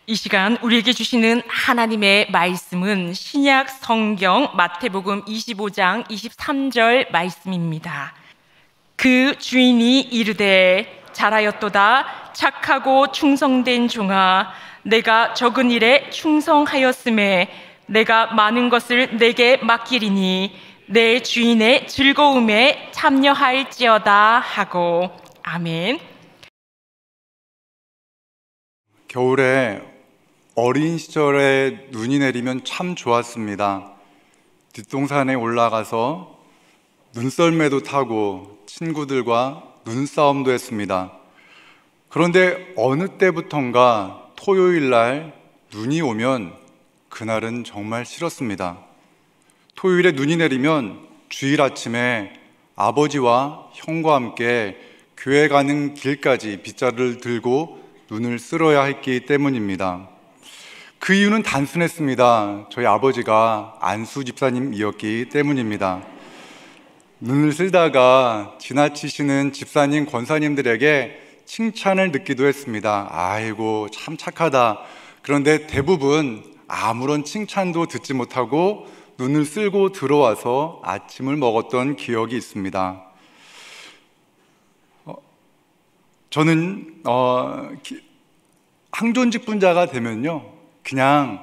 이 시간 우리에게 주시는 하나님의 말씀은 신약 성경 마태복음 25장 23절 말씀입니다. 그 주인이 이르되 잘하였도다 착하고 충성된 종아, 내가 적은 일에 충성하였음에 내가 많은 것을 내게 맡기리니 내 주인의 즐거움에 참여할지어다 하고. 아멘. 겨울에 어린 시절에 눈이 내리면 참 좋았습니다. 뒷동산에 올라가서 눈썰매도 타고 친구들과 눈싸움도 했습니다. 그런데 어느 때부턴가 토요일 날 눈이 오면 그날은 정말 싫었습니다. 토요일에 눈이 내리면 주일 아침에 아버지와 형과 함께 교회 가는 길까지 빗자루를 들고 눈을 쓸어야 했기 때문입니다. 그 이유는 단순했습니다. 저희 아버지가 안수 집사님이었기 때문입니다. 눈을 쓸다가 지나치시는 집사님, 권사님들에게 칭찬을 듣기도 했습니다. 아이고, 참 착하다. 그런데 대부분 아무런 칭찬도 듣지 못하고 눈을 쓸고 들어와서 아침을 먹었던 기억이 있습니다. 저는 항존직분자가 되면요, 그냥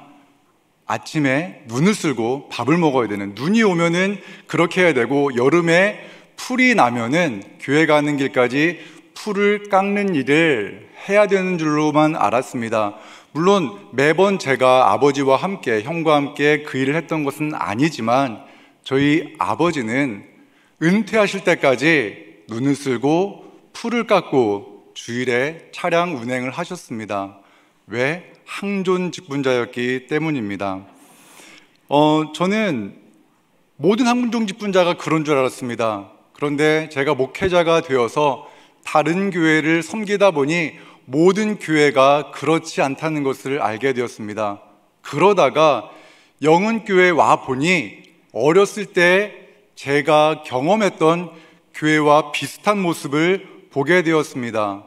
아침에 눈을 쓸고 밥을 먹어야 되는, 눈이 오면은 그렇게 해야 되고, 여름에 풀이 나면은 교회 가는 길까지 풀을 깎는 일을 해야 되는 줄로만 알았습니다. 물론 매번 제가 아버지와 함께, 형과 함께 그 일을 했던 것은 아니지만 저희 아버지는 은퇴하실 때까지 눈을 쓸고 풀을 깎고 주일에 차량 운행을 하셨습니다. 왜? 항존 직분자였기 때문입니다. 저는 모든 항존 직분자가 그런 줄 알았습니다. 그런데 제가 목회자가 되어서 다른 교회를 섬기다 보니 모든 교회가 그렇지 않다는 것을 알게 되었습니다. 그러다가 영은교회에 와 보니 어렸을 때 제가 경험했던 교회와 비슷한 모습을 보게 되었습니다.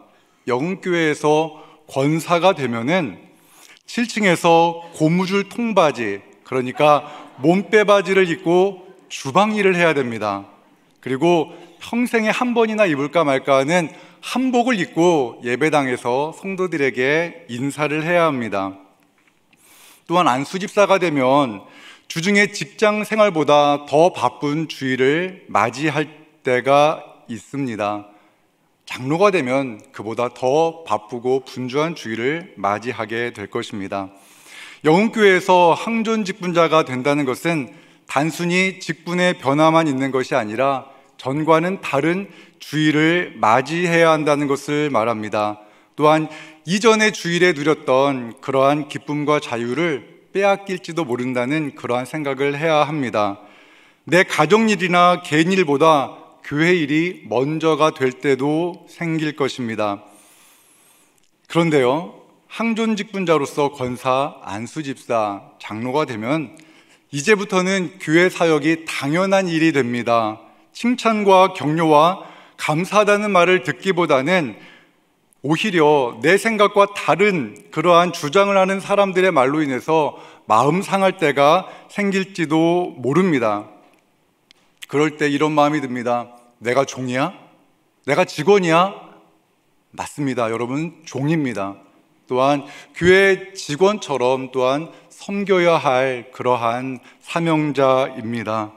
영은교회에서 권사가 되면은 7층에서 고무줄 통바지, 그러니까 몸빼바지를 입고 주방 일을 해야 됩니다. 그리고 평생에 한 번이나 입을까 말까 하는 한복을 입고 예배당에서 성도들에게 인사를 해야 합니다. 또한 안수집사가 되면 주중에 직장 생활보다 더 바쁜 주일을 맞이할 때가 있습니다. 장로가 되면 그보다 더 바쁘고 분주한 주일을 맞이하게 될 것입니다. 영흥교회에서 항존직분자가 된다는 것은 단순히 직분의 변화만 있는 것이 아니라 전과는 다른 주일을 맞이해야 한다는 것을 말합니다. 또한 이전의 주일에 누렸던 그러한 기쁨과 자유를 빼앗길지도 모른다는 그러한 생각을 해야 합니다. 내 가정 일이나 개인 일보다 교회 일이 먼저가 될 때도 생길 것입니다. 그런데요, 항존직분자로서 권사, 안수집사, 장로가 되면 이제부터는 교회 사역이 당연한 일이 됩니다. 칭찬과 격려와 감사하다는 말을 듣기보다는 오히려 내 생각과 다른 그러한 주장을 하는 사람들의 말로 인해서 마음 상할 때가 생길지도 모릅니다. 그럴 때 이런 마음이 듭니다. 내가 종이야? 내가 직원이야? 맞습니다. 여러분, 종입니다. 또한 교회 직원처럼 또한 섬겨야 할 그러한 사명자입니다.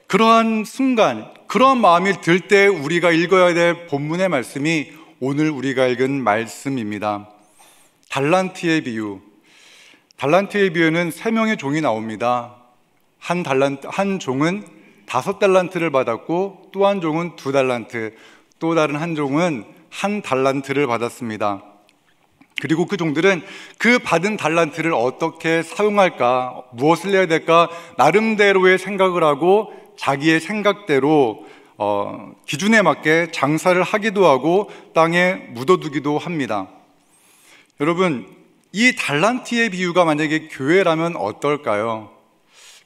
그러한 순간, 그러한 마음이 들 때 우리가 읽어야 될 본문의 말씀이 오늘 우리가 읽은 말씀입니다. 달란트의 비유. 달란트의 비유는 3명의 종이 나옵니다. 한 종은 5달란트를 받았고, 또 한 종은 2달란트, 또 다른 한 종은 1달란트를 받았습니다. 그리고 그 종들은 그 받은 달란트를 어떻게 사용할까, 무엇을 해야 될까 나름대로의 생각을 하고 자기의 생각대로 기준에 맞게 장사를 하기도 하고 땅에 묻어두기도 합니다. 여러분, 이 달란트의 비유가 만약에 교회라면 어떨까요?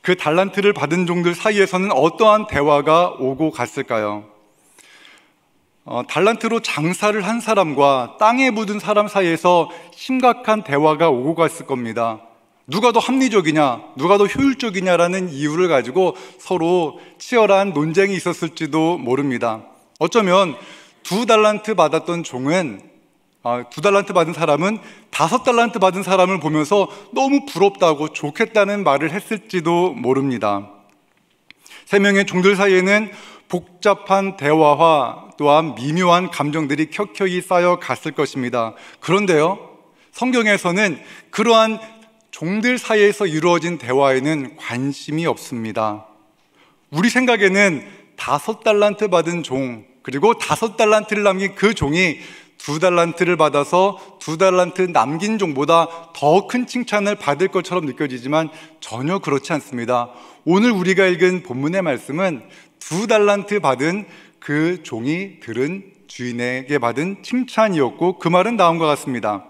그 달란트를 받은 종들 사이에서는 어떠한 대화가 오고 갔을까요? 달란트로 장사를 한 사람과 땅에 묻은 사람 사이에서 심각한 대화가 오고 갔을 겁니다. 누가 더 합리적이냐, 누가 더 효율적이냐라는 이유를 가지고 서로 치열한 논쟁이 있었을지도 모릅니다. 어쩌면 2달란트 받았던 종은 2달란트 받은 사람은 5달란트 받은 사람을 보면서 너무 부럽다고 좋겠다는 말을 했을지도 모릅니다. 3명의 종들 사이에는 복잡한 대화와 또한 미묘한 감정들이 켜켜이 쌓여 갔을 것입니다. 그런데요, 성경에서는 그러한 종들 사이에서 이루어진 대화에는 관심이 없습니다. 우리 생각에는 5달란트 받은 종, 그리고 5달란트를 남긴 그 종이 2달란트를 받아서 2달란트 남긴 종보다 더 큰 칭찬을 받을 것처럼 느껴지지만 전혀 그렇지 않습니다. 오늘 우리가 읽은 본문의 말씀은 2달란트 받은 그 종이 들은 주인에게 받은 칭찬이었고, 그 말은 다음과 같습니다.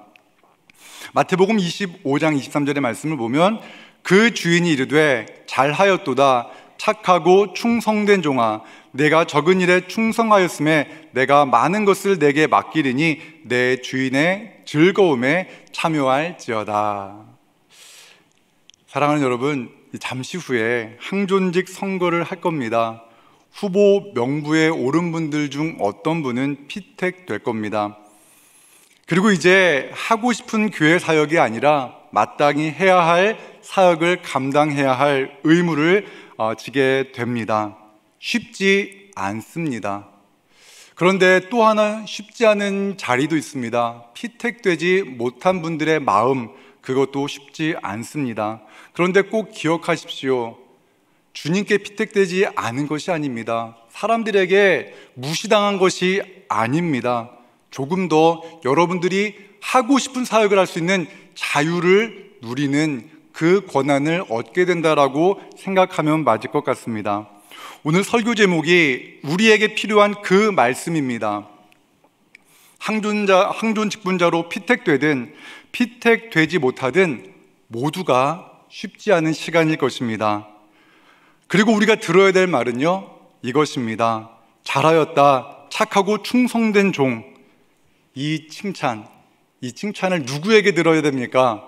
마태복음 25장 23절의 말씀을 보면 그 주인이 이르되 잘하였도다 착하고 충성된 종아, 내가 적은 일에 충성하였음에 내가 많은 것을 내게 맡기리니 내 주인의 즐거움에 참여할지어다. 사랑하는 여러분, 잠시 후에 항존직 선거를 할 겁니다. 후보 명부에 오른 분들 중 어떤 분은 피택될 겁니다. 그리고 이제 하고 싶은 교회 사역이 아니라 마땅히 해야 할 사역을 감당해야 할 의무를 지게 됩니다. 쉽지 않습니다. 그런데 또 하나 쉽지 않은 자리도 있습니다. 피택되지 못한 분들의 마음, 그것도 쉽지 않습니다. 그런데 꼭 기억하십시오. 주님께 피택되지 않은 것이 아닙니다. 사람들에게 무시당한 것이 아닙니다. 조금 더 여러분들이 하고 싶은 사역을 할 수 있는 자유를 누리는 그 권한을 얻게 된다라고 생각하면 맞을 것 같습니다. 오늘 설교 제목이 우리에게 필요한 그 말씀입니다. 항존 직분자로 피택되든 피택되지 못하든 모두가 쉽지 않은 시간일 것입니다. 그리고 우리가 들어야 될 말은요, 이것입니다. 잘하였다, 착하고 충성된 종. 이 칭찬을 누구에게 들어야 됩니까?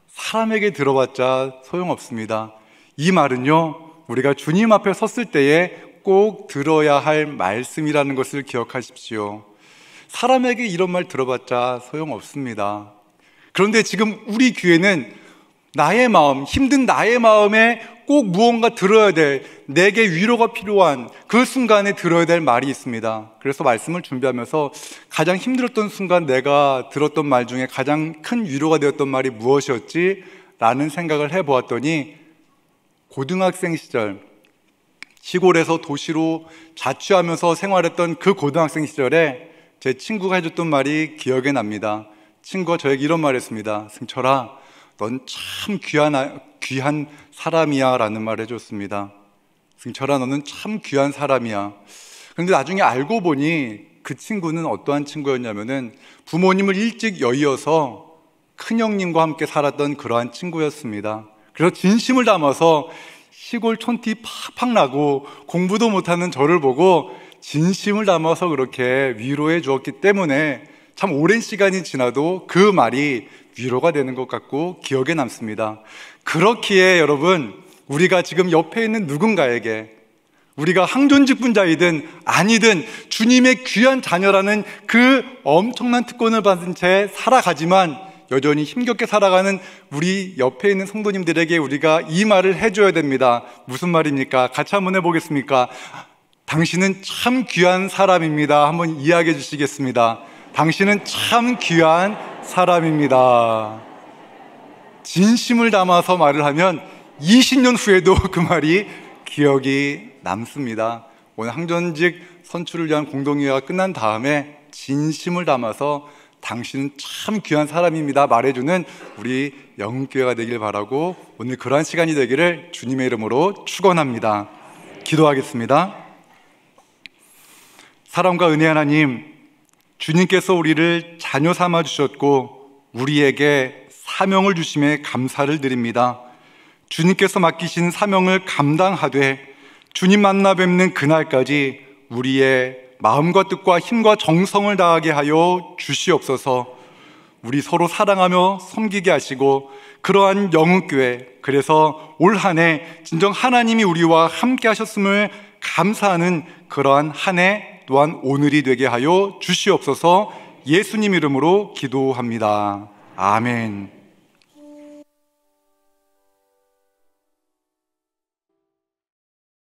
사람에게 들어봤자 소용없습니다. 이 말은요, 우리가 주님 앞에 섰을 때에 꼭 들어야 할 말씀이라는 것을 기억하십시오. 사람에게 이런 말 들어봤자 소용없습니다. 그런데 지금 우리 귀에는 나의 마음, 힘든 나의 마음에 꼭 무언가 들어야 될, 내게 위로가 필요한 그 순간에 들어야 될 말이 있습니다. 그래서 말씀을 준비하면서 가장 힘들었던 순간 내가 들었던 말 중에 가장 큰 위로가 되었던 말이 무엇이었지? 라는 생각을 해보았더니 고등학생 시절, 시골에서 도시로 자취하면서 생활했던 그 고등학생 시절에 제 친구가 해줬던 말이 기억에 납니다. 친구가 저에게 이런 말을 했습니다. 승철아, 넌 참 귀한 사람이야 라는 말을 해줬습니다. 승철아, 너는 참 귀한 사람이야. 그런데 나중에 알고 보니 그 친구는 어떠한 친구였냐면은 부모님을 일찍 여의어서 큰형님과 함께 살았던 그러한 친구였습니다. 그래서 진심을 담아서 시골 촌티 팍팍 나고 공부도 못하는 저를 보고 진심을 담아서 그렇게 위로해 주었기 때문에 참 오랜 시간이 지나도 그 말이 위로가 되는 것 같고 기억에 남습니다. 그렇기에 여러분, 우리가 지금 옆에 있는 누군가에게 우리가 항존직분자이든 아니든 주님의 귀한 자녀라는 그 엄청난 특권을 받은 채 살아가지만 여전히 힘겹게 살아가는 우리 옆에 있는 성도님들에게 우리가 이 말을 해줘야 됩니다. 무슨 말입니까? 같이 한번 해보겠습니까? 당신은 참 귀한 사람입니다. 한번 이야기해 주시겠습니다. 당신은 참 귀한 사람입니다. 진심을 담아서 말을 하면 20년 후에도 그 말이 기억이 남습니다. 오늘 항존직 선출을 위한 공동회의가 끝난 다음에 진심을 담아서 당신은 참 귀한 사람입니다 말해주는 우리 영교회가 되길 바라고 오늘 그러한 시간이 되기를 주님의 이름으로 축원합니다. 기도하겠습니다. 사랑과 은혜 하나님, 주님께서 우리를 자녀 삼아 주셨고 우리에게 사명을 주심에 감사를 드립니다. 주님께서 맡기신 사명을 감당하되 주님 만나 뵙는 그날까지 우리의 마음과 뜻과 힘과 정성을 다하게 하여 주시옵소서. 우리 서로 사랑하며 섬기게 하시고 그러한 영흥교회, 그래서 올 한 해 진정 하나님이 우리와 함께 하셨음을 감사하는 그러한 한 해 또한 오늘이 되게 하여 주시옵소서. 예수님 이름으로 기도합니다. 아멘.